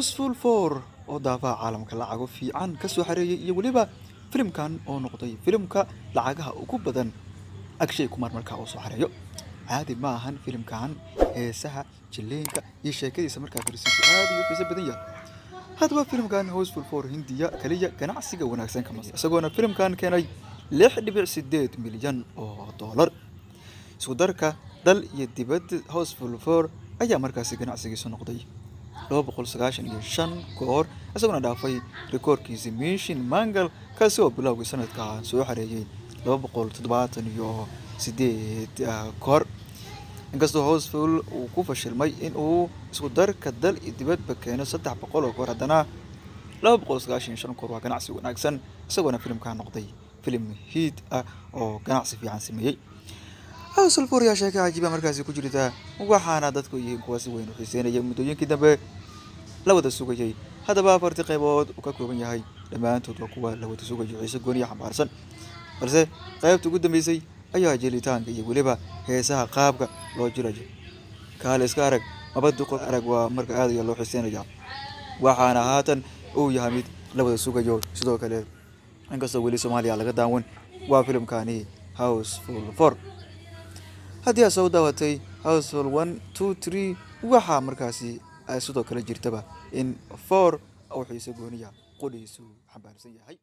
Housfull 4 oo daafaca caalamka lacago fiican ka soo xareeyay iyo waliba filimkan oo noqday filimka lacagaha ugu badan akshay kumar markaa oo soo xareeyo caadi ma ahan filimkan heesaha jileenka iyo sheekadiisa markaa fiirsiiso aad iyo xiiso badan yahay hadaba filimkan Housfull 4 Hindiya kaliya ganacsiga wanaagsan kama isagoona filimkan keenay 6.8 milyan oo dollar isku darka dal iyo dibadda Housfull 4 ayaa markaasi ganacsigiisa noqday 295 goor isaguna dhaafay rikoorkiisa mission mangal kaasi oo bilowgii sanadkan soo xareeyay 278 goor inkastoo Housfull uu ku fashilmay in uu isku darka dal iyo dibadba keeno 300 goor haddana 295 goor waa ganacsi wanaagsan isagoona filimkan noqday filim hit oo ganacsi fiican sameeyay Housfull 4 yaa sheekay cajiib markaasi ku jirta waxaana dadku yihiin kuwa si weyn u xiiseynaya muddooyinkii dambe la wada sugayay hadaba afartii qaybood uu ka kooban yahay dhammaantood waa kuwa la wada sugayo xiiso gooni xambaarsan balse qaybta ugu dambeysay ayaa jelitaanka iyo waliba heesaha qaabka loo jirayo kaale iska arag mabadu qol arag waa marka aad loo xiiseynaya waxaana haatan uu yahay mid la wada sugayo sidoo kale inkastoo weli Soomaaliya laga daawan waa filimkani Housfull 4 haddii aad soo daawatay Housfull 1 2 3 waxaa markaasi ay sidoo kale jirtaba in 4 oo xiiso gooniya qodiisu xambaarsan yahay